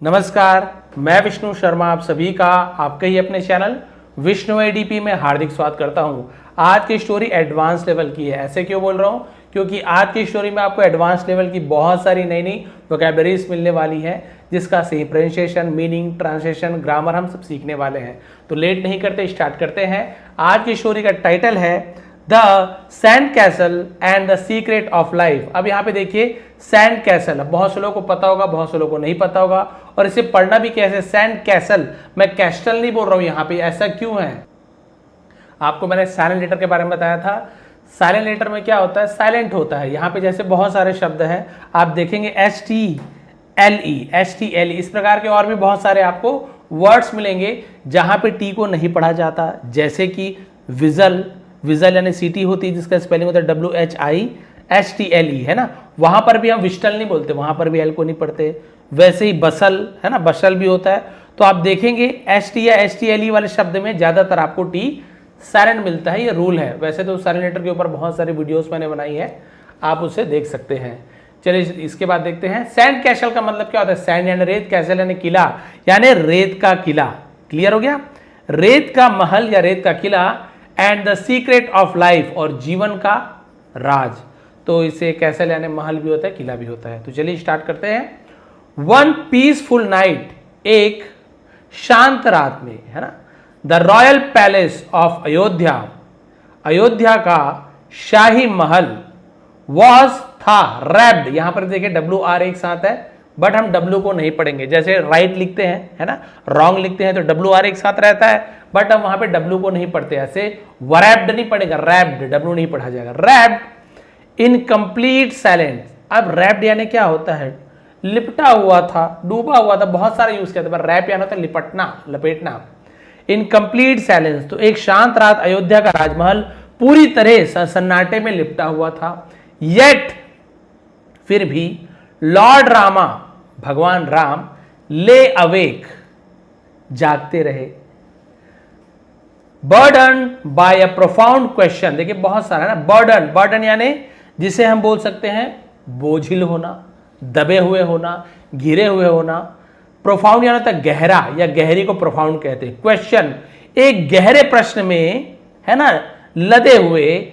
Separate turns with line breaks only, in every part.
नमस्कार, मैं विष्णु शर्मा आप सभी का आपके ही अपने चैनल विष्णु एडीपी में हार्दिक स्वागत करता हूं। आज की स्टोरी एडवांस लेवल की है। ऐसे क्यों बोल रहा हूं? क्योंकि आज की स्टोरी में आपको एडवांस लेवल की बहुत सारी नई नई वोकैबुलरीज मिलने वाली है, जिसका सही प्रोनाउंसिएशन, मीनिंग, ट्रांसलेशन, ग्रामर हम सब सीखने वाले हैं। तो लेट नहीं करते, स्टार्ट करते हैं। आज की स्टोरी का टाइटल है the sand castle and the secret of life. अब यहाँ पे देखिए, सैंड कैसल, बहुत से लोगों को पता होगा, बहुत से लोगों को नहीं पता होगा, और इसे पढ़ना भी कैसे, सैंड कैसल। मैं कैस्टल नहीं बोल रहा हूं यहाँ पे, ऐसा क्यों है? आपको मैंने साइलेंट लेटर के बारे में बताया था। साइलेंट लेटर में क्या होता है? साइलेंट होता है। यहाँ पे जैसे बहुत सारे शब्द हैं, आप देखेंगे HTLE, इस प्रकार के और भी बहुत सारे आपको वर्ड्स मिलेंगे जहां पे टी को नहीं पढ़ा जाता। जैसे कि विजल, विजल यानी सीटी होती है, जिसका स्पेलिंग होता है WHISTLE, है ना। वहां पर भी हम विस्टल नहीं बोलते, वहां पर भी एल को नहीं पढ़ते। वैसे ही बसल, है ना, बसल भी होता है। तो आप देखेंगे ST या STLE वाले शब्द में ज्यादातर आपको टी साइलेंट मिलता है। ये रूल है। वैसे तो साइलेंट लेटर के ऊपर बहुत सारी वीडियोस मैंने बनाई है, आप उसे देख सकते हैं। चलिए इसके बाद देखते हैं सैंड कैसल का मतलब क्या होता है। सैंड यानी रेत, कैसल यानी किला, यानी रेत का किला। क्लियर हो गया? रेत का महल या रेत का किला, and the secret of life, और जीवन का राज। तो इसे कैसल यानी महल भी होता है, किला भी होता है। तो चलिए स्टार्ट करते हैं। वन पीसफुल नाइट, एक शांत रात में, है ना, the royal palace of Ayodhya, Ayodhya का शाही महल, वॉज था रैप्ड। यहां पर देखिए WR एक साथ है, बट हम W को नहीं पढ़ेंगे। जैसे राइट लिखते हैं, है ना, रॉन्ग लिखते हैं तो WR एक साथ रहता है, बट हम वहां पे W को नहीं पढ़ते। ऐसे वरैप्ड नहीं पढ़ेगा, रैप्ड, W नहीं पढ़ा जाएगा। Wrapped in complete silence. अब रैप्ड यानी क्या होता है? लिपटा हुआ था, डूबा हुआ था, बहुत सारे यूज किया था, पर रैप यानी होता है लिपटना, लपेटना। इन कंप्लीट साइलेंस, तो एक शांत रात अयोध्या का राजमहल पूरी तरह सन्नाटे में लिपटा हुआ था। येट, फिर भी, लॉर्ड रामा, भगवान राम, ले अवेक, जागते रहे। बर्डन बाय अ प्रोफाउंड क्वेश्चन, देखिए बहुत सारा है ना। बर्डन, बर्डन यानी जिसे हम बोल सकते हैं बोझिल होना, दबे हुए होना, घिरे हुए होना। प्रोफाउंड यानी होता है गहरा, या गहरी को प्रोफाउंड कहते हैं। क्वेश्चन, एक गहरे प्रश्न में, है ना, लदे हुए।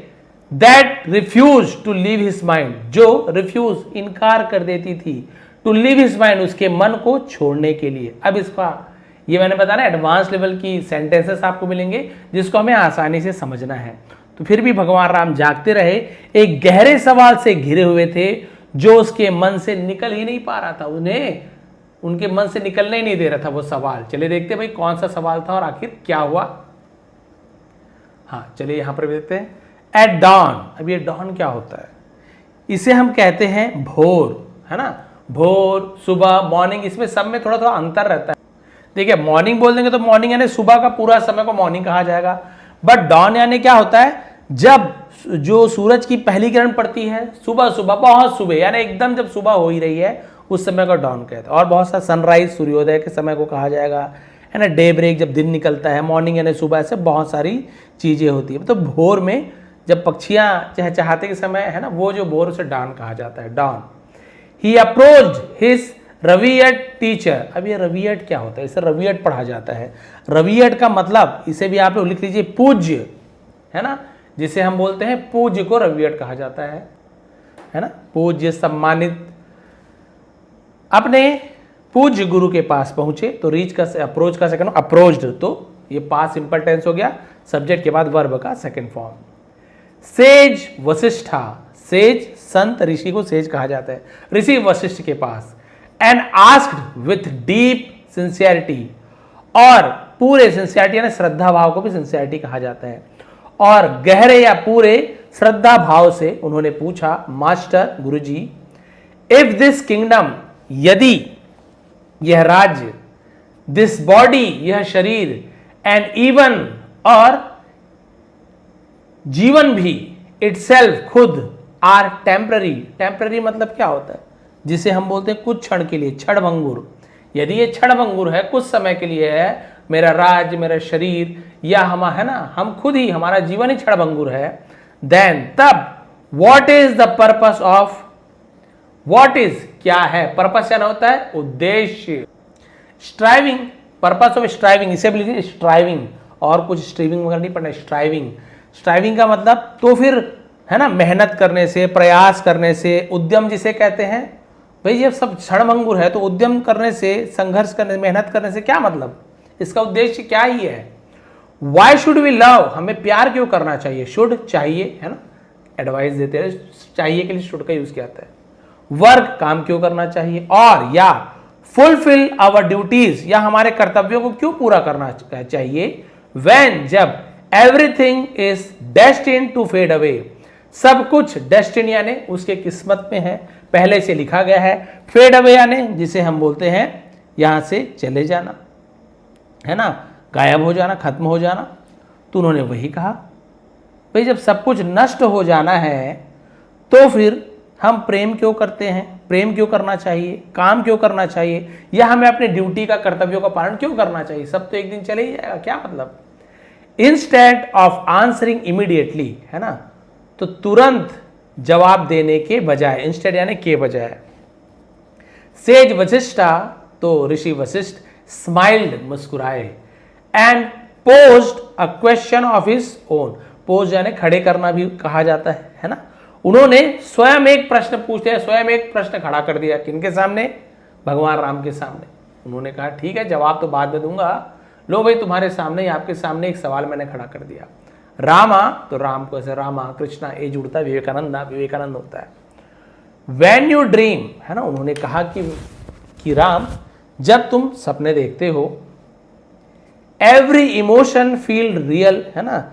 That refuse to leave his mind, जो रिफ्यूज, इनकार कर देती थी, टू लीव हिज माइंड, उसके मन को छोड़ने के लिए। अब इसका, ये मैंने बताया एडवांस लेवल की सेंटेंसेस आपको मिलेंगे जिसको हमें आसानी से समझना है। तो फिर भी भगवान राम जागते रहे, एक गहरे सवाल से घिरे हुए थे जो उसके मन से निकल ही नहीं पा रहा था। उन्हें उनके मन से निकलने ही नहीं दे रहा था वो सवाल। चलिए देखते हैं भाई कौन सा सवाल था और आखिर क्या हुआ। हाँ, चलिए यहां पर भी देखते हैं। एट डॉन, अब ये डॉन क्या होता है? इसे हम कहते हैं भोर, है ना। भोर, सुबह, मॉर्निंग, इसमें सब में थोड़ा थोड़ा अंतर रहता है। देखिए मॉर्निंग बोल देंगे तो मॉर्निंग यानी सुबह का पूरा समय को मॉर्निंग कहा जाएगा, बट डॉन यानी क्या होता है? जब जो सूरज की पहली किरण पड़ती है, सुबह सुबह, बहुत सुबह, यानी एकदम जब सुबह हो ही रही है, उस समय को डॉन कहते हैं। और बहुत सा सनराइज, सूर्योदय के समय को कहा जाएगा, है ना। डे ब्रेक, जब दिन निकलता है, मॉर्निंग यानी सुबह, ऐसे बहुत सारी चीजें होती है। तो भोर में जब पक्षियां चहचहाते के समय, है ना, वो जो भोर, उसे डॉन कहा जाता है, डॉन। ही अप्रोच्ड हिज रवियट टीचर। अब ये रवियट क्या होता है? इसे रवियट पढ़ा जाता है। रवियट का मतलब, इसे भी आप लोग लिख लीजिए, पूज्य, है ना, जिसे हम बोलते हैं पूज्य को रवियट कहा जाता है ना, पूज्य, सम्मानित। अपने पूज्य गुरु के पास पहुंचे, तो रीच का अप्रोच का सेकंड अप्रोच्ड, तो ये पास्ट सिंपल टेंस हो गया, सब्जेक्ट के बाद वर्ब का second form. Says Vashishtha, says संत, ऋषि को सेज कहा जाता है। ऋषि वशिष्ठ के पास। And asked with deep sincerity, और पूरे, सिंसियरिटी यानी श्रद्धा भाव को भी सिंसियरिटी कहा जाता है, और गहरे या पूरे श्रद्धा भाव से उन्होंने पूछा, master, Guruji, if this kingdom, यदि यह राज्य, दिस बॉडी, यह शरीर, एंड इवन, और जीवन भी, इटसेल्फ, खुद, आर टेम्पररी। टेम्पररी मतलब क्या होता है? जिसे हम बोलते हैं कुछ क्षण के लिए, क्षणभंगुर। यदि ये क्षणभंगुर है, कुछ समय के लिए है, मेरा राज्य, मेरा शरीर, या हम, है ना, हम खुद ही, हमारा जीवन ही क्षणभंगुर है, देन, तब, what is the purpose of, what is क्या है, पर्पस क्या होता है? उद्देश्य। स्ट्राइविंग, पर्पस ऑफ स्ट्राइविंग, इसे भी लिखिए स्ट्राइविंग, और कुछ स्ट्रीविंग वगैरह नहीं पढ़ना, स्ट्राइविंग। स्ट्राइविंग का मतलब तो फिर है ना, मेहनत करने से, प्रयास करने से, उद्यम जिसे कहते हैं। भाई ये सब क्षणभंगुर है, तो उद्यम करने से, संघर्ष करने, मेहनत करने से क्या मतलब, इसका उद्देश्य क्या ही है। वाई शुड वी लव, हमें प्यार क्यों करना चाहिए, शुड चाहिए है ना, एडवाइस देते हैं, चाहिए के लिए शुड का यूज किया जाता है। वर्क काम क्यों करना चाहिए, और या फुलफिल आवर ड्यूटीज, या हमारे कर्तव्यों को क्यों पूरा करना चाहिए। व्हेन जब everything is destined to fade away, सब कुछ डेस्टिन यानी उसके किस्मत में है, पहले से लिखा गया है। फेड अवे यानी जिसे हम बोलते हैं यहां से चले जाना है ना, गायब हो जाना, खत्म हो जाना। तो उन्होंने वही कहा, भाई जब सब कुछ नष्ट हो जाना है तो फिर हम प्रेम क्यों करते हैं, प्रेम क्यों करना चाहिए, काम क्यों करना चाहिए, या हमें अपने ड्यूटी का, कर्तव्यों का पालन क्यों करना चाहिए, सब तो एक दिन चले ही जाएगा, क्या मतलब। इंस्टेड ऑफ आंसरिंग इमीडिएटली है ना, तो तुरंत जवाब देने के बजाय, इंस्टेड यानी के बजाय। सेज वशिष्ठा, तो ऋषि वशिष्ठ स्माइल्ड मुस्कुराए, and posed a question of his own, pose यानी खड़े करना भी कहा जाता है ना। उन्होंने स्वयं एक प्रश्न पूछते हैं, स्वयं एक प्रश्न खड़ा कर दिया, किनके सामने, भगवान राम के सामने। उन्होंने कहा ठीक है, जवाब तो बाद में दूंगा, लो भाई तुम्हारे सामने, आपके सामने एक सवाल मैंने खड़ा कर दिया। रामा, तो राम को ऐसे रामा, कृष्णा ए जुड़ता है, विवेकानंदा विवेकानंद होता है। व्हेन यू ड्रीम है ना, उन्होंने कहा कि राम जब तुम सपने देखते हो, एवरी इमोशन फील रियल है ना,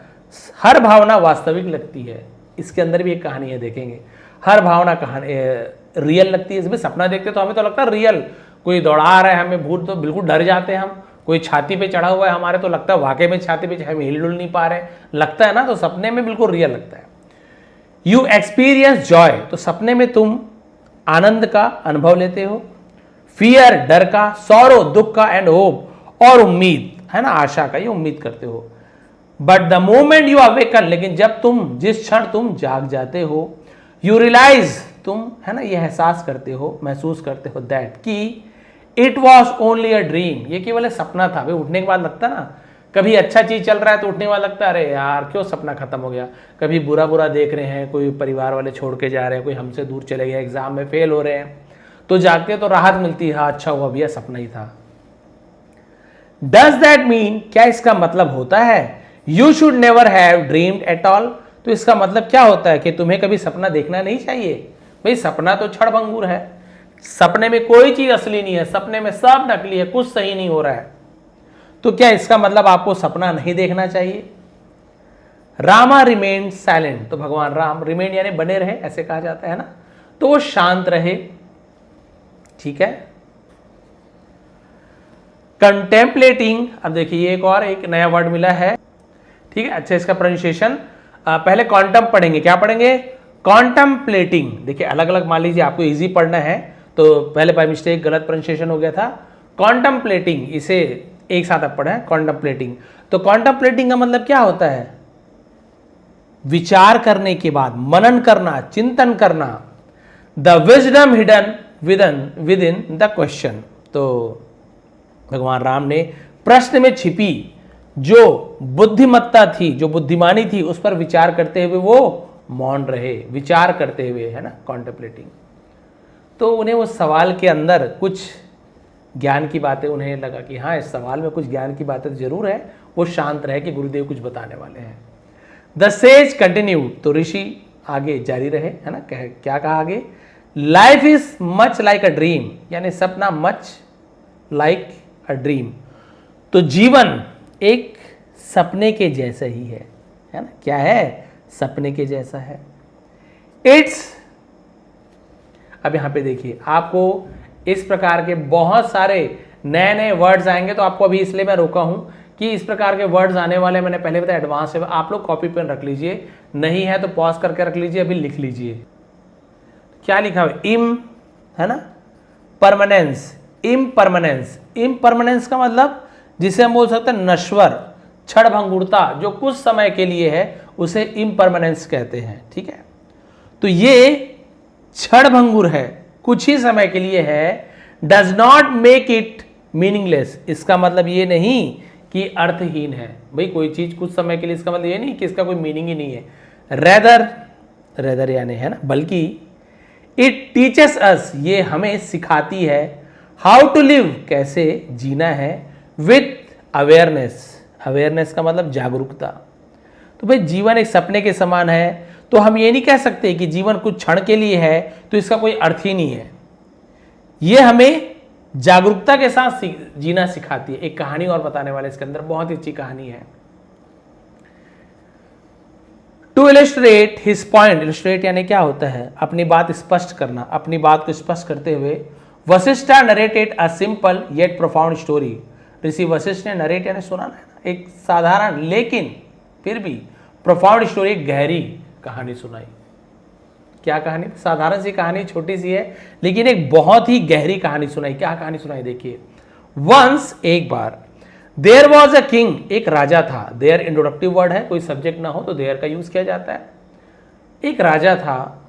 हर भावना वास्तविक लगती है। इसके अंदर भी एक कहानी है, देखेंगे, हर भावना कहानी रियल लगती है। इसमें सपना देखते तो हमें तो लगता है रियल, कोई दौड़ा रहा है, हमें भूत, तो बिल्कुल डर जाते हैं हम। कोई छाती पे चढ़ा हुआ है हमारे, तो लगता है वाकई में छाती पे, हम हिल डुल नहीं पा रहे, लगता है ना, तो सपने में बिल्कुल रियल लगता है। यू एक्सपीरियंस जॉय, तो सपने में तुम आनंद का अनुभव लेते हो, फियर डर का, सौरो दुख का, एंड होप और उम्मीद है ना, आशा का, ये उम्मीद करते हो। But the moment you awaken, लेकिन जब तुम, जिस क्षण तुम जाग जाते हो, यू रियलाइज, तुम है ना ये एहसास करते हो, महसूस करते हो, दैट कि it was only a dream, ये केवल सपना था। भाई उठने के बाद लगता ना, कभी अच्छा चीज चल रहा है तो उठने के बाद लगता है अरे यार क्यों सपना खत्म हो गया, कभी बुरा बुरा देख रहे हैं, कोई परिवार वाले छोड़ के जा रहे हैं, कोई हमसे दूर चले गए, एग्जाम में फेल हो रहे हैं, तो जागते तो राहत मिलती है, हाँ अच्छा हुआ भैया सपना ही था। डज दैट मीन, क्या इसका मतलब होता है you should never have dreamed at all, तो इसका मतलब क्या होता है कि तुम्हें कभी सपना देखना नहीं चाहिए। भाई सपना तो क्षणभंगुर है, सपने में कोई चीज असली नहीं है, सपने में सब नकली है, कुछ सही नहीं हो रहा है। तो क्या इसका मतलब आपको सपना नहीं देखना चाहिए। रामा रिमेन्ड साइलेंट, तो भगवान राम, रिमेन्ड यानी बने रहे, ऐसे कहा जाता है ना, तो वो शांत रहे। ठीक है, कंटेम्पलेटिंग, अब देखिए एक और एक नया वर्ड मिला है। ठीक है, अच्छा इसका प्रोनाउंसिएशन पहले क्वांटम पढ़ेंगे, क्या पढ़ेंगे, कॉन्टम्पलेटिंग। देखिए अलग अलग, मान लीजिए आपको इजी पढ़ना है, तो पहले बाय मिस्टेक गलत प्रोनाउंसिएशन हो गया था। कॉन्टम्पलेटिंग, इसे एक साथ आप पढ़े, कॉन्टम्पलेटिंग। तो कॉन्टम्पलेटिंग का मतलब क्या होता है, विचार करने के बाद, मनन करना, चिंतन करना। The wisdom hidden with in the question, तो भगवान राम ने प्रश्न में छिपी जो बुद्धिमत्ता थी, जो बुद्धिमानी थी, उस पर विचार करते हुए वो मौन रहे, विचार करते हुए है ना, कॉन्टेम्पलेटिंग। तो उन्हें उस सवाल के अंदर कुछ ज्ञान की बातें, उन्हें लगा कि हाँ इस सवाल में कुछ ज्ञान की बातें जरूर है, वो शांत रहे कि गुरुदेव कुछ बताने वाले हैं। द सेज कंटिन्यूड, तो ऋषि आगे जारी रहे है ना, क्या कहा आगे, life is much like a dream, यानी सपना मच लाइक अ ड्रीम, तो जीवन एक सपने के जैसा ही है ना, क्या है, सपने के जैसा है। इट्स, अब यहां पे देखिए आपको इस प्रकार के बहुत सारे नए नए वर्ड्स आएंगे, तो आपको अभी इसलिए मैं रोका हूं कि इस प्रकार के वर्ड्स आने वाले, मैंने पहले बताया एडवांस है, आप लोग कॉपी पेन रख लीजिए, नहीं है तो पॉज करके रख लीजिए, अभी लिख लीजिए। क्या लिखा हुआ, इम है ना, परमानेंस, इम्परमानेंस। इम्परमानेंस का मतलब जिसे हम बोल सकते हैं नश्वर, क्षणभंगुरता, जो कुछ समय के लिए है उसे इम्परमानेंस कहते हैं। ठीक है, तो ये क्षणभंगुर है, कुछ ही समय के लिए है। Does not make it meaningless. इसका मतलब ये नहीं कि अर्थहीन है भाई कोई चीज कुछ समय के लिए, इसका मतलब ये नहीं कि इसका कोई मीनिंग ही नहीं है। रेदर यानी है ना, बल्कि इट टीचेस अस, ये हमें सिखाती है, हाउ टू लिव, कैसे जीना है, विथ अवेयरनेस। अवेयरनेस का मतलब जागरूकता। तो भाई जीवन एक सपने के समान है, तो हम ये नहीं कह सकते कि जीवन कुछ क्षण के लिए है तो इसका कोई अर्थ ही नहीं है। ये हमें जागरूकता के साथ जीना सिखाती है। एक कहानी और बताने वाले इसके अंदर, बहुत ही अच्छी कहानी है। To illustrate his point, illustrate यानी क्या होता है, अपनी बात स्पष्ट करना, अपनी बात को स्पष्ट करते हुए Vashishtha narrated a simple yet profound story. Rishi Vashishtha ने नरेट यानी सुनाना है ना, एक साधारण लेकिन फिर भी प्रोफाउंड स्टोरी, गहरी कहानी सुनाई। क्या कहानी, साधारण सी कहानी, छोटी सी है, लेकिन एक बहुत ही गहरी कहानी सुनाई। क्या कहानी सुनाई देखिए। वंस, एक बार, देयर वॉज अ किंग, एक राजा था। देयर इंट्रोडक्टिव वर्ड है, कोई सब्जेक्ट ना हो तो देयर का यूज किया जाता है। एक राजा था,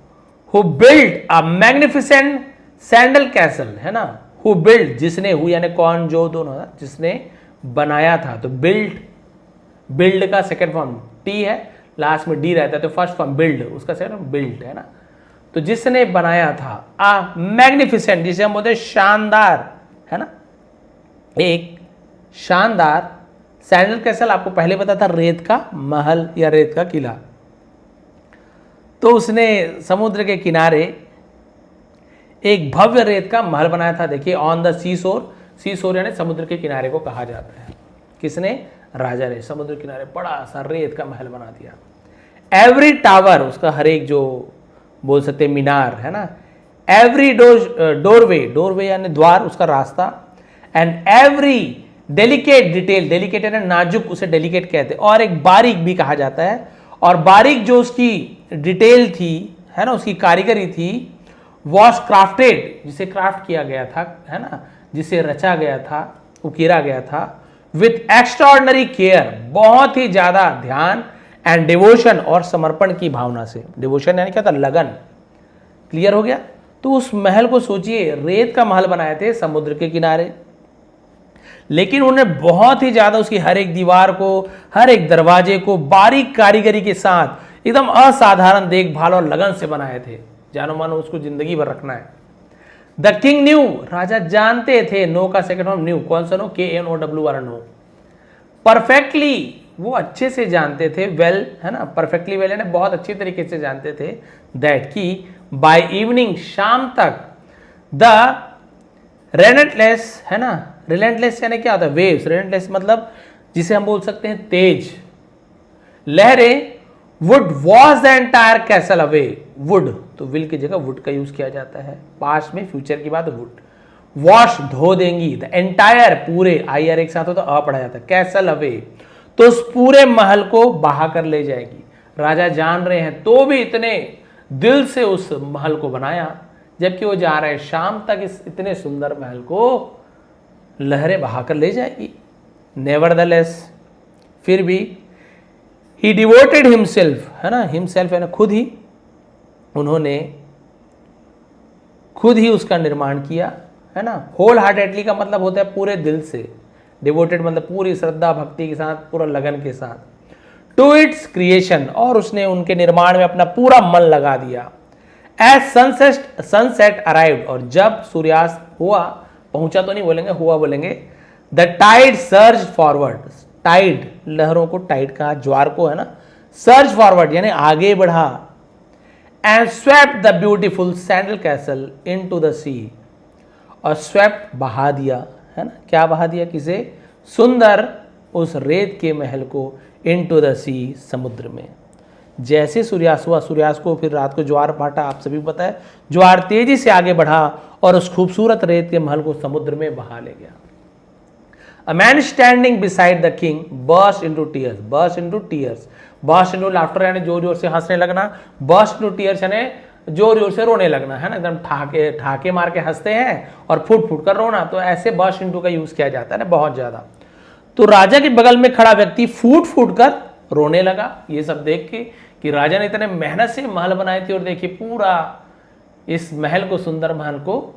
who build a magnificent sandal castle, है ना, हु बिल्ड, जिसने, हु यानी कौन, जो, दोनों, जिसने बनाया था। तो बिल्ड का सेकेंड फॉर्म टी है, लास्ट में डी रहता है, तो फर्स्ट फॉर्म बिल्ड, उसका सेकेंड फॉर्म बिल्ड है ना। तो जिसने बनाया था, आ मैग्निफिसेंट, जिसे हम बोलते हैं शानदार, है ना, एक शानदार सैंडल कैसल। आपको पहले पता था रेत का महल या रेत का किला। तो उसने समुद्र के किनारे एक भव्य रेत का महल बनाया था। देखिए, ऑन द सी शोर, सी शोर यानी समुद्र के किनारे को कहा जाता है। किसने, राजा ने समुद्र किनारे बड़ा सा रेत का महल बना दिया। एवरी टावर, उसका हर एक जो बोल सकते मीनार, है ना, एवरी डोरवे यानी द्वार, उसका रास्ता, and every delicate detail, delicate यानी नाजुक, उसे डेलिकेट कहते हैं, और एक बारीक भी कहा जाता है। और बारीक जो उसकी डिटेल थी, है ना, उसकी कारीगरी थी, वॉज क्राफ्टेड, जिसे क्राफ्ट किया गया था, है ना, जिसे रचा गया था, उकेरा गया था, विथ एक्स्ट्राऑर्डिनरी केयर, बहुत ही ज्यादा ध्यान, एंड डिवोशन, और समर्पण की भावना से। डिवोशन यानी क्या था, लगन। क्लियर हो गया। तो उस महल को सोचिए, रेत का महल बनाए थे समुद्र के किनारे, लेकिन उन्हें बहुत ही ज्यादा उसकी हर एक दीवार को, हर एक दरवाजे को बारीक कारीगरी के साथ एकदम असाधारण देखभाल और लगन से बनाए थे, जानो मानो उसको जिंदगी भर रखना है। द किंग न्यू, राजा जानते थे, नो का सेकंड फॉर्म न्यू, कौन सा नो, KNOW वाला नो, परफेक्टली, वो अच्छे से जानते थे, वेल, है ना, परफेक्टली वेल यानी बहुत अच्छी तरीके से जानते थे, दैट की बाय इवनिंग, शाम तक, द रेलेंटलेस, है ना, रिलेंटलेस यानी क्या होता है, वेव्स, रिलेंटलेस मतलब जिसे हम बोल सकते हैं तेज लहरें, would wash the entire castle away, would, तो विल की जगह वुड का यूज किया जाता है, पास्ट में, फ्यूचर की बात, वुड, वॉश धो देंगी, द एंटायर पूरे, IR एक साथ हो तो अ पढ़ा जाता है, कैसल अवे, तो उस पूरे महल को बहा कर ले जाएगी। राजा जान रहे हैं तो भी इतने दिल से उस महल को बनाया, जबकि वो जा रहे हैं शाम तक इस इतने सुंदर महल को लहरें बहाकर ले जाएगी। नेवरदलेस, फिर भी, ही डिवोटेड हिमसेल्फ, है ना, हिमसेल्फ है ना, खुद ही, उन्होंने खुद ही उसका निर्माण किया, है ना। होल हार्टेडली का मतलब होता है पूरे दिल से, डिवोटेड मतलब पूरी श्रद्धा भक्ति के साथ, पूरा लगन के साथ, टू इट्स क्रिएशन, और उसने उनके निर्माण में अपना पूरा मन लगा दिया। एज सनसेट अराइव्ड, और जब सूर्यास्त हुआ, पहुंचा तो नहीं बोलेंगे, हुआ बोलेंगे, the tide surge forward, tide लहरों को टाइड कहा, ज्वार को, है ना, सर्ज फॉरवर्ड यानी आगे बढ़ा, and swept the beautiful sandal castle into the sea, और स्वेप्ट बहा दिया, है ना, क्या बहा दिया, किसे, सुंदर उस रेत के महल को, इनटू द सी, समुद्र में। जैसे सूर्यास्त हुआ, सूर्यास्त को फिर रात को ज्वार भाटा, आप सभी को पता है, ज्वार तेजी से आगे बढ़ा और उस खूबसूरत रेत के महल को समुद्र में बहा ले गया। A man standing beside the king burst into tears, burst into tears, burst into laughter यानी जोर जोर से हंसने लगना, बर्स्ट इनटू टीयर्स यानी जोर जोर से रोने लगना, है ना, एकदम ठाके मार के हंसते हैं और फूट फूट कर रोना, तो ऐसे बर्स्ट इनटू का यूज किया जाता है ना, बहुत ज्यादा। तो राजा के बगल में खड़ा व्यक्ति फूट फूट कर रोने लगा, ये सब देख के कि राजा ने इतने मेहनत से महल बनाए थे, और देखिए पूरा इस महल को, सुंदर महल को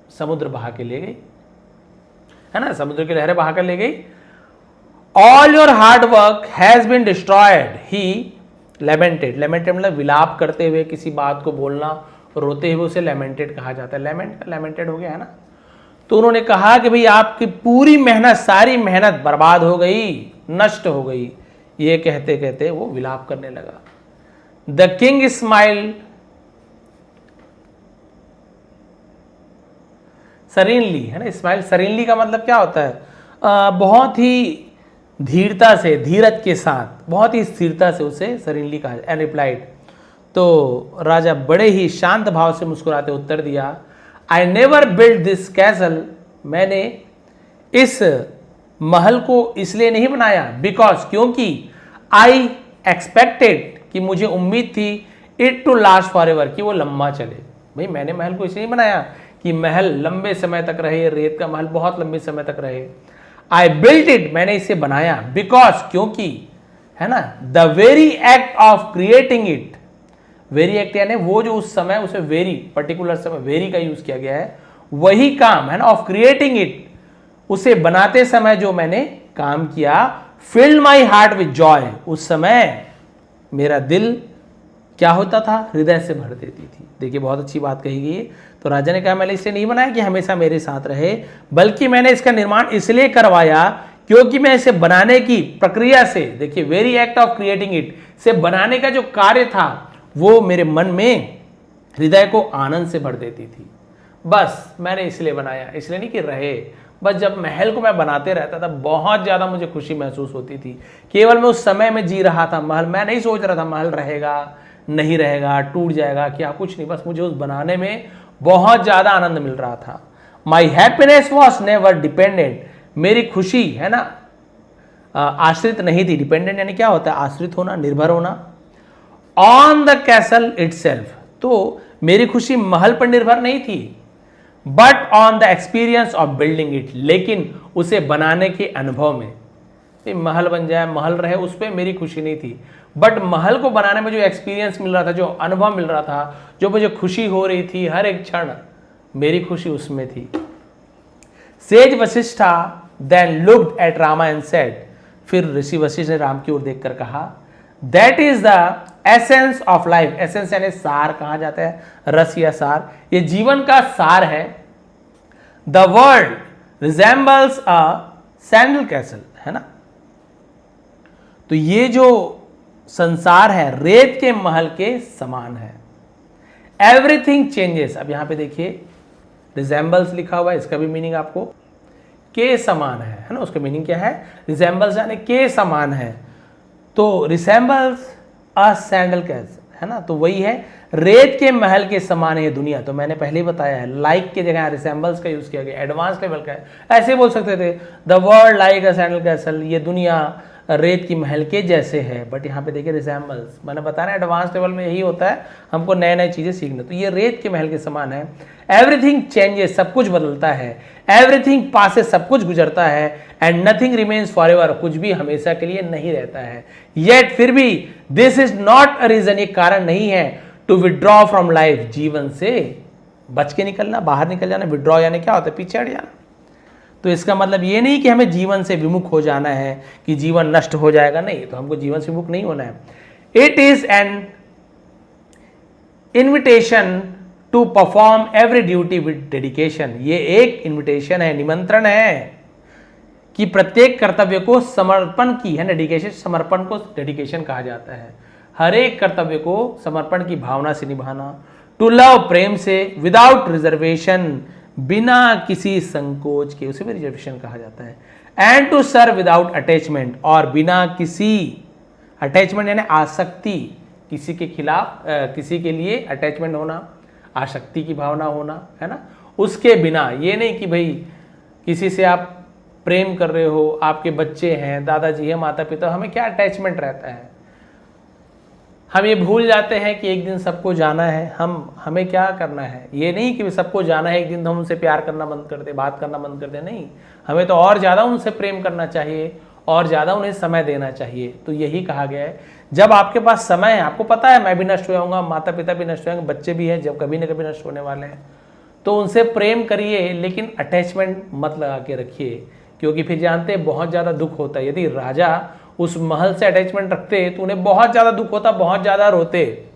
समुद्र बहा के ले गई। है ना, समुद्र की लहरें बहाकर ले गई। All your hard work has been destroyed, he lamented, lamented मतलब विलाप करते हुए, किसी बात को बोलना, रोते हुए, उसे लेमेंटेड कहा जाता है। लेमेंटेड हो गया, है ना। तो उन्होंने कहा कि भाई आपकी पूरी मेहनत, सारी मेहनत बर्बाद हो गई, नष्ट हो गई। ये कहते कहते वो विलाप करने लगा। द किंग स्माइल सरीनली, है ना। स्माइल सरीनली का मतलब क्या होता है? बहुत ही धीरता से, धीरज के साथ, बहुत ही स्थिरता से उसे सरीनली कहा। एंड रिप्लाइड, तो राजा बड़े ही शांत भाव से मुस्कुराते उत्तर दिया, I never build this castle, मैंने इस महल को इसलिए नहीं बनाया, बिकॉज, क्योंकि, आई एक्सपेक्टेड, कि मुझे उम्मीद थी, it to last forever, कि वो लंबा चले। भाई मैंने महल को इसलिए नहीं बनाया कि महल लंबे समय तक रहे, रेत का महल बहुत लंबे समय तक रहे। आई बिल्ट इट, मैंने इसे बनाया, बिकॉज, क्योंकि, है ना, the very act of creating it, very act यानी वो जो उस समय, उसे वेरी, पर्टिकुलर समय, वेरी का यूज किया गया है, वही काम, है ना, ऑफ क्रिएटिंग इट, उसे बनाते समय जो मैंने काम किया, field my heart with Joy, उस समय मेरा दिल क्या होता था? हृदय से भर देती थी। देखिए बहुत अच्छी बात कही गई है। तो राजा ने कहा मैंने इसलिए नहीं बनाया कि हमेशा मेरे साथ रहे, बल्कि मैंने इसका निर्माण इसलिए करवाया क्योंकि मैं इसे बनाने की प्रक्रिया से, देखिए very act of creating it, से बनाने का जो कार्य था वो मेरे मन में, हृदय को आनंद से भर देती थी। बस मैंने इसलिए बनाया, इसलिए नहीं कि रहे। बस जब महल को मैं बनाते रहता था बहुत ज्यादा मुझे खुशी महसूस होती थी। केवल मैं उस समय में जी रहा था महल, मैं नहीं सोच रहा था महल रहेगा नहीं रहेगा, टूट जाएगा क्या, कुछ नहीं। बस मुझे उस बनाने में बहुत ज्यादा आनंद मिल रहा था। My happiness was never dependent, मेरी खुशी, है ना, आश्रित नहीं थी। डिपेंडेंट यानी क्या होता है? आश्रित होना, निर्भर होना। ऑन द कैसल इटसेल्फ, तो मेरी खुशी महल पर निर्भर नहीं थी, but on the experience of building it, लेकिन उसे बनाने के अनुभव में। महल बन जाए, महल रहे, उस पर मेरी खुशी नहीं थी, बट महल को बनाने में जो एक्सपीरियंस मिल रहा था, जो अनुभव मिल रहा था, जो मुझे खुशी हो रही थी हर एक क्षण, मेरी खुशी उसमें थी। Sage Vashishtha then looked at Rama and said, फिर ऋषि वशिष्ठ ने राम की ओर देखकर कहा, that is the essence of life. Essence यानी सार कहा जाता है, रस या सार, ये जीवन का सार है। The world resembles a sandal castle, है ना। तो ये जो संसार है रेत के महल के समान है। एवरीथिंग चेंजेस, अब यहां पे देखिए रिजेंबल्स लिखा हुआ है, इसका भी मीनिंग आपको के समान है ना। उसका मीनिंग क्या है? रिजेंबल्स यानी के समान है। तो रिसेंबल्स अ सैंडल कैसल, है ना, तो वही है, रेत के महल के समान है दुनिया। तो मैंने पहले ही बताया है, लाइक की जगह रिसेंबल्स का यूज किया गया, एडवांस लेवल का है। ऐसे बोल सकते थे the world like a sandal castle, ये दुनिया रेत की महल के जैसे है, बट यहाँ पे देखिए रिसेंबल्स, मैंने बताया ना एडवांस लेवल में यही होता है, हमको नए नए चीजें सीखना। तो ये रेत के महल के समान है। एवरीथिंग चेंजेस, सब कुछ बदलता है। एवरीथिंग पासेस, सब कुछ गुजरता है। एंड नथिंग रिमेन्स फॉरएवर, कुछ भी हमेशा के लिए नहीं रहता है। येट, फिर भी, this is not a reason, ये कारण नहीं है टू विड्रॉ फ्रॉम लाइफ, जीवन से बच के निकलना, बाहर निकल जाना। विड्रॉ यानी क्या होता है? पीछे हट जाना। तो इसका मतलब ये नहीं कि हमें जीवन से विमुख हो जाना है, कि जीवन नष्ट हो जाएगा, नहीं, तो हमको जीवन से विमुख नहीं होना है। It is an invitation to perform every duty with dedication, ये एक इन्विटेशन है, निमंत्रण है कि प्रत्येक कर्तव्य को समर्पण की, है, डेडिकेशन, समर्पण को डेडिकेशन कहा जाता है। हर एक कर्तव्य को समर्पण की भावना से निभाना। टू लव, प्रेम से, विदाउट रिजर्वेशन, बिना किसी संकोच के, उसे भी रिजर्वेशन कहा जाता है। And to serve without attachment, और बिना किसी अटैचमेंट यानी आसक्ति, किसी के खिलाफ, किसी के लिए अटैचमेंट होना, आसक्ति की भावना होना, है ना, उसके बिना। ये नहीं कि भाई किसी से आप प्रेम कर रहे हो, आपके बच्चे हैं, दादाजी है, माता पिता, हमें क्या अटैचमेंट रहता है, हम ये भूल जाते हैं कि एक दिन सबको जाना है, हमें क्या करना है। ये नहीं कि सबको जाना है एक दिन तो हम उनसे प्यार करना बंद कर दे, बात करना बंद कर दे, नहीं, हमें तो और ज़्यादा उनसे प्रेम करना चाहिए, और ज़्यादा उन्हें समय देना चाहिए। तो यही कहा गया है, जब आपके पास समय है, आपको पता है मैं भी नष्ट हो जाऊंगा, माता पिता भी नष्ट हो जाएंगे, बच्चे भी हैं, जब कभी न कभी नष्ट होने वाले हैं, तो उनसे प्रेम करिए, लेकिन अटैचमेंट मत लगा के रखिए, क्योंकि फिर जानते हैं बहुत ज़्यादा दुख होता है। यदि राजा उस महल से अटैचमेंट रखते तो उन्हें बहुत ज़्यादा दुख होता, बहुत ज़्यादा रोते,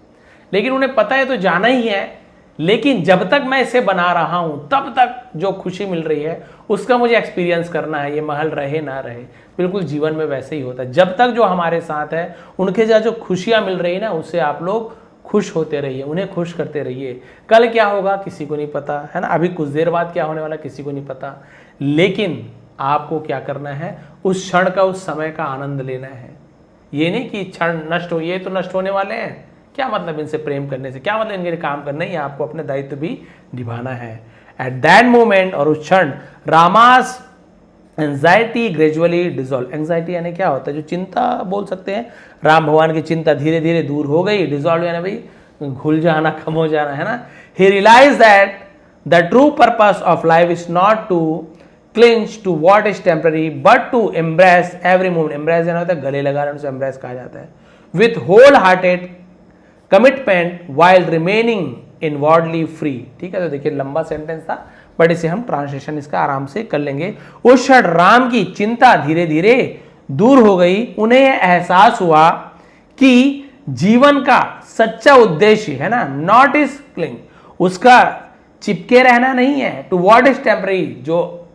लेकिन उन्हें पता है तो जाना ही है, लेकिन जब तक मैं इसे बना रहा हूं तब तक जो खुशी मिल रही है उसका मुझे एक्सपीरियंस करना है, ये महल रहे ना रहे। बिल्कुल जीवन में वैसे ही होता है, जब तक जो हमारे साथ है उनके साथ जो खुशियां मिल रही है ना, उससे आप लोग खुश होते रहिए, उन्हें खुश करते रहिए। कल क्या होगा किसी को नहीं पता है ना, अभी कुछ देर बाद क्या होने वाला किसी को नहीं पता, लेकिन आपको क्या करना है, उस क्षण का, उस समय का आनंद लेना है। ये नहीं कि क्षण नष्ट हो, ये तो नष्ट होने वाले हैं, क्या मतलब इनसे प्रेम करने से, क्या मतलब इनके काम करने, ही आपको अपने दायित्व भी निभाना है एट दैट मोमेंट। और उस क्षण रामास एंजाइटी ग्रेजुअली डिजॉल्व। एंजाइटी यानी क्या होता है, जो चिंता बोल सकते हैं, राम भगवान की चिंता धीरे धीरे दूर हो गई। डिजॉल्व यानी भाई घुल जाना, कम हो जाना, है ना। He realize that the true purpose of life is not to clinch to what is temporary but to embrace every moment. Embrace यानी होता है गले लगा लेने से एम्ब्रेस कहा जाता है। With whole hearted commitment while remaining inwardly free. ठीक है, तो देखिए लंबा सेंटेंस था, बट इसे हम ट्रांसलेशन इसका आराम से कर लेंगे। उस क्षण राम की चिंता धीरे धीरे दूर हो गई। उन्हें यह एहसास हुआ कि जीवन का सच्चा उद्देश्य है ना, नॉट इज क्लिंग, उसका चिपके रहना नहीं है, टू व्हाट इज टेम्पररी, जो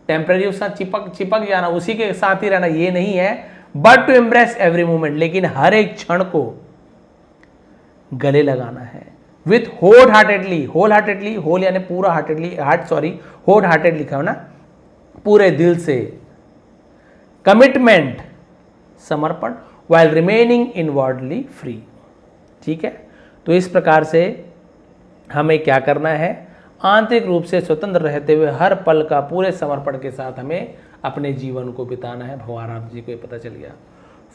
टेम्पररी उसका चिपक जाना, उसी के साथ ही रहना, ये नहीं है, but to embrace every moment, लेकिन हर एक क्षण को गले लगाना है। With whole heartedly, whole heartedly, whole यानी पूरा, heartedly heart sorry whole hearted लिखा हो ना, पूरे दिल से, कमिटमेंट समर्पण, वाइल रिमेनिंग इनवर्डली फ्री। ठीक है, तो इस प्रकार से हमें क्या करना है, आंतरिक रूप से स्वतंत्र रहते हुए हर पल का पूरे समर्पण के साथ हमें अपने जीवन को बिताना है। भगवान राम जी को ये पता चल गया।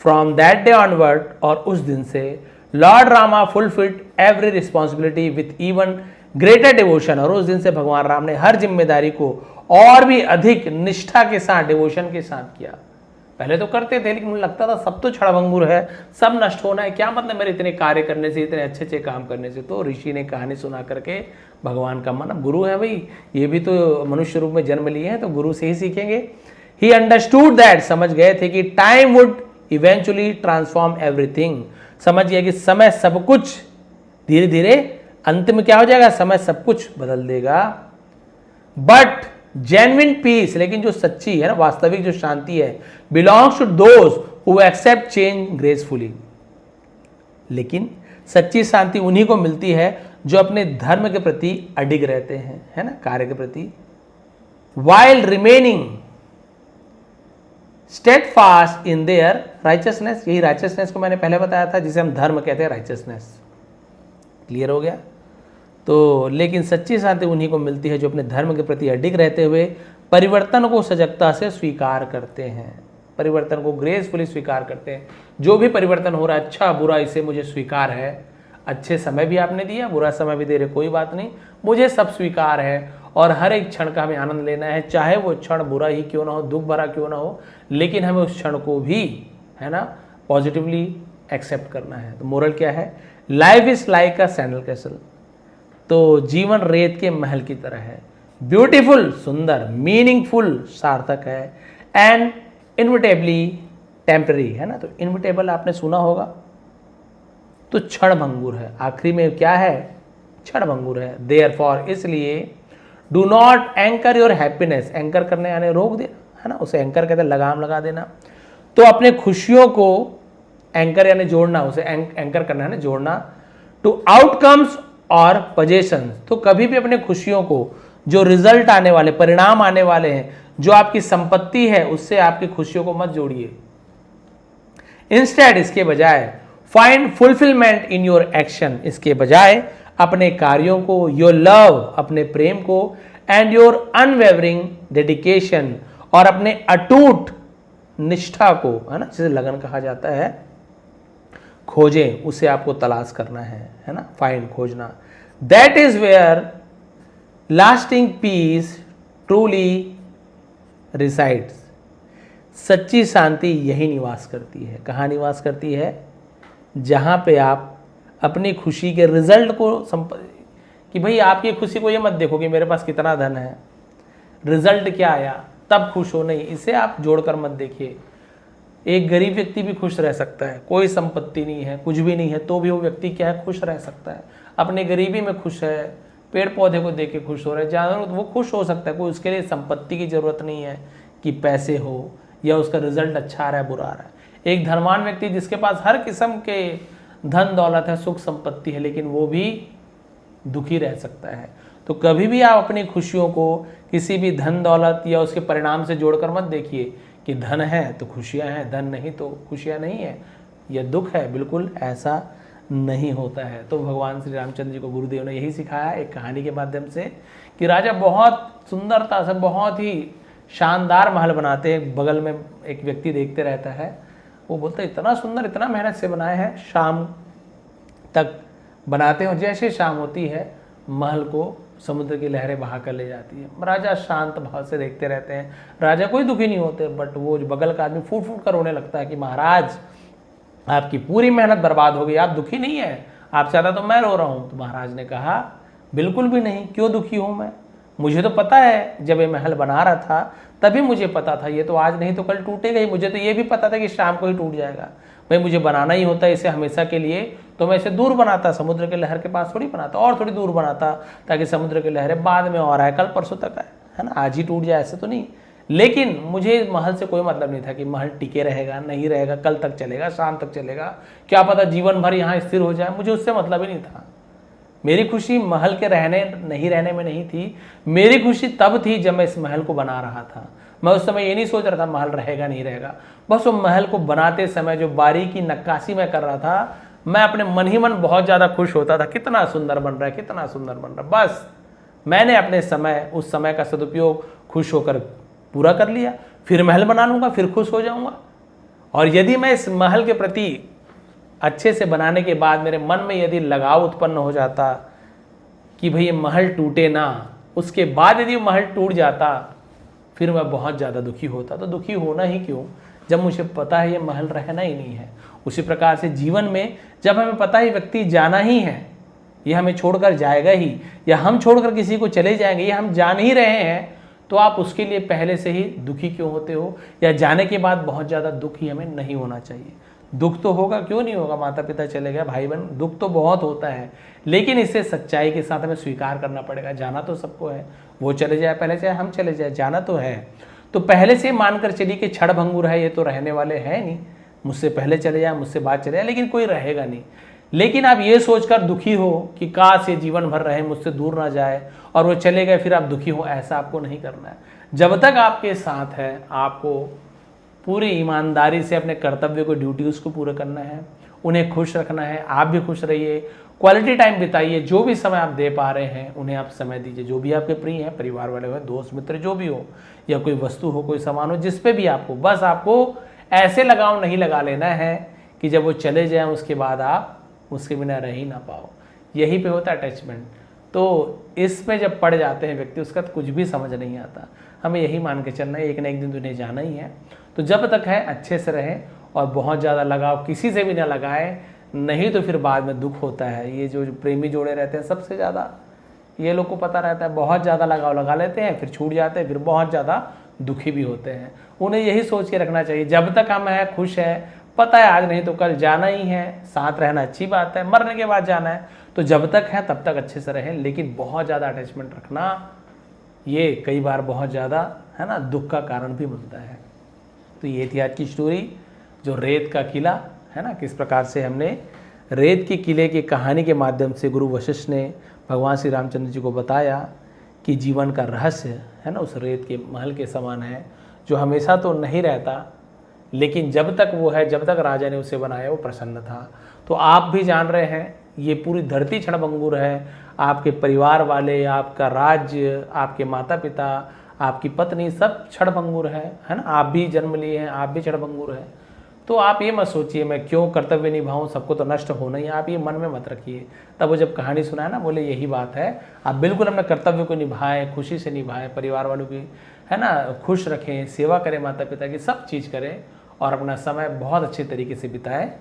फ्रॉम दैट डे ऑनवर्ड, और उस दिन से Lord Rama fulfilled every responsibility with even greater devotion. और उस दिन से भगवान राम ने हर जिम्मेदारी को और भी अधिक निष्ठा के साथ, डिवोशन के साथ किया। पहले तो करते थे, लेकिन मुझे लगता था सब तो क्षणभंगुर है, सब नष्ट होना है, क्या मतलब मेरे इतने कार्य करने से, इतने अच्छे अच्छे काम करने से। तो ऋषि ने कहानी सुना करके भगवान का मन, गुरु है भाई, ये भी तो मनुष्य रूप में जन्म लिए हैं, तो गुरु से ही सीखेंगे। ही अंडरस्टूड दैट, समझ गए थे कि time would eventually transform everything. समझ गया कि समय सब कुछ धीरे धीरे अंत में क्या हो जाएगा, समय सब कुछ बदल देगा। बट जेन्युइन पीस, लेकिन जो सच्ची है ना, वास्तविक जो शांति है, belongs to those who accept change gracefully. लेकिन सच्ची शांति उन्हीं को मिलती है जो अपने धर्म के प्रति अडिग रहते हैं, है ना, कार्य के प्रति। While remaining steadfast in their richness, यही राइचसनेस को मैंने पहले बताया था, जिसे हम धर्म कहते हैं, राइचसनेस। क्लियर हो गया। तो लेकिन सच्ची शांति उन्हीं को मिलती है जो अपने धर्म के प्रति अडिग रहते हुए परिवर्तन को सजगता से स्वीकार करते हैं, परिवर्तन को ग्रेसफुली स्वीकार करते हैं। जो भी परिवर्तन हो रहा है, अच्छा बुरा, इसे मुझे स्वीकार है। अच्छे समय भी आपने दिया, बुरा समय भी दे रहे, कोई बात नहीं, मुझे सब स्वीकार है। और हर एक क्षण का हमें आनंद लेना है, चाहे वो क्षण बुरा ही क्यों ना हो, दुख भरा क्यों ना हो, लेकिन हमें उस क्षण को भी, है ना, पॉजिटिवली एक्सेप्ट करना है। तो मोरल क्या है, life is like a sandal castle. तो जीवन रेत के महल की तरह है, ब्यूटीफुल सुंदर, मीनिंगफुल सार्थक है, एंड इनविटेबली टेम्पररी, है ना। तो इनविटेबल आपने सुना होगा, तो क्षणभंगुर है, आखिरी में क्या है, क्षणभंगुर है। देयरफॉर, इसलिए do not anchor your happiness, anchor करने यानी रोक देना, है ना, उसे एंकर कहते हैं, लगाम लगा देना। तो अपने खुशियों को एंकर यानी जोड़ना, उसे एंकर करना है ना, जोड़ना। टू आउटकम्स और पोजेशंस, तो कभी भी अपने खुशियों को, जो रिजल्ट आने वाले, परिणाम आने वाले हैं, जो आपकी संपत्ति है, उससे आपकी खुशियों को मत जोड़िए। इंस्टेड, इसके बजाय, find fulfilment in your action, इसके बजाय अपने कार्यों को, योर लव, अपने प्रेम को, एंड योर अनवेवरिंग डेडिकेशन, और अपने अटूट निष्ठा को, है ना, जिसे लगन कहा जाता है, खोजें, उसे आपको तलाश करना है ना, फाइंड, खोजना। That is where lasting peace truly resides. सच्ची शांति यही निवास करती है। कहाँ निवास करती है, जहाँ पे आप अपनी खुशी के रिजल्ट को कि भाई आपकी खुशी को ये मत देखो कि मेरे पास कितना धन है, रिजल्ट क्या आया, तब खुश हो, नहीं, इसे आप जोड़कर मत देखिए। एक गरीब व्यक्ति भी खुश रह सकता है, कोई संपत्ति नहीं है, कुछ भी नहीं है, तो भी वो व्यक्ति क्या है, खुश रह सकता है, अपनी गरीबी में खुश है, पेड़ पौधे को देख के खुश हो रहा है, जानवर वो खुश हो सकता है। कोई उसके लिए संपत्ति की जरूरत नहीं है कि पैसे हो या उसका रिजल्ट अच्छा आ रहा है बुरा आ रहा है। एक धनवान व्यक्ति जिसके पास हर किस्म के धन दौलत है, सुख संपत्ति है, लेकिन वो भी दुखी रह सकता है। तो कभी भी आप अपनी खुशियों को किसी भी धन दौलत या उसके परिणाम से जोड़कर मत देखिए कि धन है तो खुशियां हैं, धन नहीं तो खुशियां नहीं है या दुख है, बिल्कुल ऐसा नहीं होता है। तो भगवान श्री रामचंद्र जी को गुरुदेव ने यही सिखाया एक कहानी के माध्यम से कि राजा बहुत सुंदरता से बहुत ही शानदार महल बनाते हैं, बगल में एक व्यक्ति देखते रहता है, वो बोलता है इतना सुंदर, इतना मेहनत से बनाया है, शाम तक बनाते हैं और जैसे शाम होती है महल को समुद्र की लहरें बहा कर ले जाती है। राजा शांत भाव से देखते रहते हैं, राजा कोई दुखी नहीं होते, बट वो जो बगल का आदमी फूट फूट कर रोने लगता है कि महाराज आपकी पूरी मेहनत बर्बाद हो गई, आप दुखी नहीं है, आपसे ज़्यादा तो मैं रो रहा हूँ। तो महाराज ने कहा बिल्कुल भी नहीं, क्यों दुखी हूँ मैं, मुझे तो पता है जब ये महल बना रहा था तभी मुझे पता था ये तो आज नहीं तो कल टूटेगा ही, मुझे तो ये भी पता था कि शाम को ही टूट जाएगा, भाई मुझे बनाना ही होता है इसे हमेशा के लिए, तो मैं इसे दूर बनाता, समुद्र के लहर के पास थोड़ी बनाता, और थोड़ी दूर बनाता ताकि समुद्र की लहरें बाद में और आए, कल परसों तक आए, है ना, आज ही टूट जाए ऐसे तो नहीं। लेकिन मुझे महल से कोई मतलब नहीं था कि महल टिके रहेगा नहीं रहेगा, कल तक चलेगा, शाम तक चलेगा, क्या पता जीवन भर यहाँ स्थिर हो जाए, मुझे उससे मतलब ही नहीं था। मेरी खुशी महल के रहने नहीं रहने में नहीं थी, मेरी खुशी तब थी जब मैं इस महल को बना रहा था। मैं उस समय ये नहीं सोच रहा था महल रहेगा नहीं रहेगा, बस वो महल को बनाते समय जो बारीकी नक्काशी मैं कर रहा था, मैं अपने मन ही मन बहुत ज़्यादा खुश होता था, कितना सुंदर बन रहा है, कितना सुंदर बन रहा है। बस मैंने अपने समय उस समय का सदुपयोग खुश होकर पूरा कर लिया, फिर महल बना लूँगा, फिर खुश हो जाऊँगा। और यदि मैं इस महल के प्रति अच्छे से बनाने के बाद मेरे मन में यदि लगाव उत्पन्न हो जाता कि भाई ये महल टूटे ना, उसके बाद यदि महल टूट जाता फिर मैं बहुत ज़्यादा दुखी होता। तो दुखी होना ही क्यों जब मुझे पता है ये महल रहना ही नहीं है। उसी प्रकार से जीवन में जब हमें पता है व्यक्ति जाना ही है, ये हमें छोड़कर जाएगा ही, या हम छोड़कर किसी को चले जाएंगे, ये हम जान ही रहे हैं, तो आप उसके लिए पहले से ही दुखी क्यों होते हो, या जाने के बाद बहुत ज़्यादा दुखी हमें नहीं होना चाहिए। दुख तो होगा, क्यों नहीं होगा, माता पिता चले गए, भाई बहन, दुख तो बहुत होता है, लेकिन इसे सच्चाई के साथ हमें स्वीकार करना पड़ेगा। जाना तो सबको है, वो चले जाए पहले चाहे हम चले जाए, जाना तो है। तो पहले से मानकर चलिए कि क्षण भंगुर है, ये तो रहने वाले हैं नहीं, मुझसे पहले चले जाए, मुझसे बाद चले जाए, लेकिन कोई रहेगा नहीं। लेकिन आप ये सोचकर दुखी हो कि काश ये जीवन भर रहे, मुझसे दूर ना जाए, और वो चले गए फिर आप दुखी हो, ऐसा आपको नहीं करना है। जब तक आपके साथ है आपको पूरी ईमानदारी से अपने कर्तव्य को, ड्यूटी उसको पूरा करना है, उन्हें खुश रखना है, आप भी खुश रहिए, क्वालिटी टाइम बिताइए, जो भी समय आप दे पा रहे हैं उन्हें आप समय दीजिए, जो भी आपके प्रिय हैं, परिवार वाले हो, दोस्त मित्र जो भी हो, या कोई वस्तु हो, कोई सामान हो, जिस पे भी आपको, बस आपको ऐसे लगाव नहीं लगा लेना है कि जब वो चले जाएं उसके बाद आप उसके बिना रह ही ना पाओ। यही पे होता है अटैचमेंट। तो इसमें जब पड़ जाते हैं व्यक्ति, उसका तो कुछ भी समझ नहीं आता। हमें यही मान के चलना है, एक ना एक दिन दुनिया जाना ही है। तो जब तक है अच्छे से रहे और बहुत ज़्यादा लगाव किसी से भी ना लगाए, नहीं तो फिर बाद में दुख होता है। ये जो प्रेमी जोड़े रहते हैं सबसे ज़्यादा, ये लोग को पता रहता है, बहुत ज़्यादा लगाव लगा लेते हैं, फिर छूट जाते हैं, फिर बहुत ज़्यादा दुखी भी होते हैं। उन्हें यही सोच के रखना चाहिए जब तक हम हैं, खुश है, पता है आज नहीं तो कल जाना ही है, साथ रहना अच्छी बात है, मरने के बाद जाना है, तो जब तक है तब तक अच्छे से रहें। लेकिन बहुत ज़्यादा अटैचमेंट रखना ये कई बार बहुत ज़्यादा, है ना, दुख का कारण भी बनता है। तो ये थी आज की स्टोरी, जो रेत का किला, है ना, किस प्रकार से हमने रेत के किले की कहानी के माध्यम से गुरु वशिष्ठ ने भगवान श्री रामचंद्र जी को बताया कि जीवन का रहस्य, है ना, उस रेत के महल के समान है, जो हमेशा तो नहीं रहता, लेकिन जब तक वो है, जब तक राजा ने उसे बनाया वो प्रसन्न था। तो आप भी जान रहे हैं ये पूरी धरती क्षणभंगुर है, आपके परिवार वाले, आपका राज्य, आपके माता पिता, आपकी पत्नी, सब क्षणभंगुर है ना, आप भी जन्म लिए हैं, आप भी क्षणभंगुर हैं। तो आप ये मत सोचिए मैं क्यों कर्तव्य निभाऊं, सबको तो नष्ट होना ही है, आप ये मन में मत रखिए। तब वो जब कहानी सुनाए ना, बोले यही बात है, आप बिल्कुल अपने कर्तव्य को निभाएं, खुशी से निभाएं, परिवार वालों की, है ना, खुश रखें, सेवा करें, माता पिता की, सब चीज़ करें और अपना समय बहुत अच्छे तरीके से बिताएं,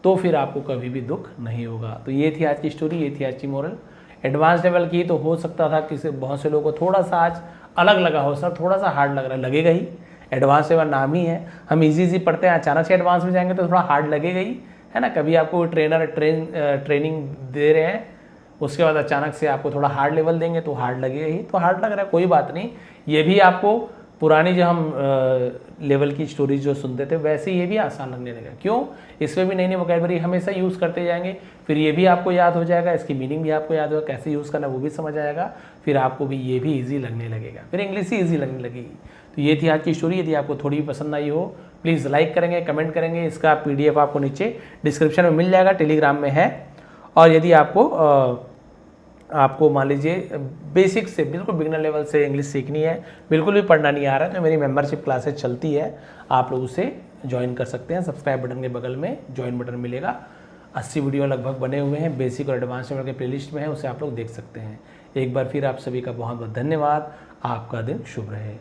तो फिर आपको कभी भी दुख नहीं होगा। तो ये थी आज की स्टोरी, ये थी आज की मोरल। एडवांस लेवल की तो हो सकता था कि बहुत से लोगों को थोड़ा सा आज अलग लगा हो, सर थोड़ा सा हार्ड लग रहा है, लगेगा ही, एडवांस लेवल नाम ही है। हम इजी पढ़ते हैं, अचानक से एडवांस में जाएंगे तो थोड़ा हार्ड लगेगा ही, है ना। कभी आपको ट्रेनिंग दे रहे हैं, उसके बाद अचानक से आपको थोड़ा हार्ड लेवल देंगे तो हार्ड लगेगा ही। तो हार्ड लग रहा है कोई बात नहीं, ये भी आपको पुरानी जो हम लेवल की स्टोरीज जो सुनते थे वैसे ये भी आसान लगने लगा। क्यों? इसमें भी नई नई वोकैबुलरी हमेशा यूज़ करते जाएंगे, फिर ये भी आपको याद हो जाएगा, इसकी मीनिंग भी आपको याद होगा, कैसे यूज़ करना वो भी समझ आएगा, फिर आपको भी ये भी ईजी लगने लगेगा, फिर इंग्लिश ही ईजी लगने लगेगी। तो ये थी आज की स्टोरी। यदि आपको थोड़ी भी पसंद आई हो प्लीज़ लाइक करेंगे, कमेंट करेंगे। इसका PDF आपको नीचे डिस्क्रिप्शन में मिल जाएगा, टेलीग्राम में है। और यदि आपको मान लीजिए बेसिक से बिल्कुल बिगिनर लेवल से इंग्लिश सीखनी है, बिल्कुल भी पढ़ना नहीं आ रहा है, तो मेरी मेंबरशिप क्लासेस चलती है, आप लोग उसे ज्वाइन कर सकते हैं। सब्सक्राइब बटन के बगल में ज्वाइन बटन मिलेगा। 80 वीडियो लगभग बने हुए हैं, बेसिक और एडवांस लेवल के प्लेलिस्ट में है, उसे आप लोग देख सकते हैं। एक बार फिर आप सभी का बहुत बहुत धन्यवाद। आपका दिन शुभ रहे।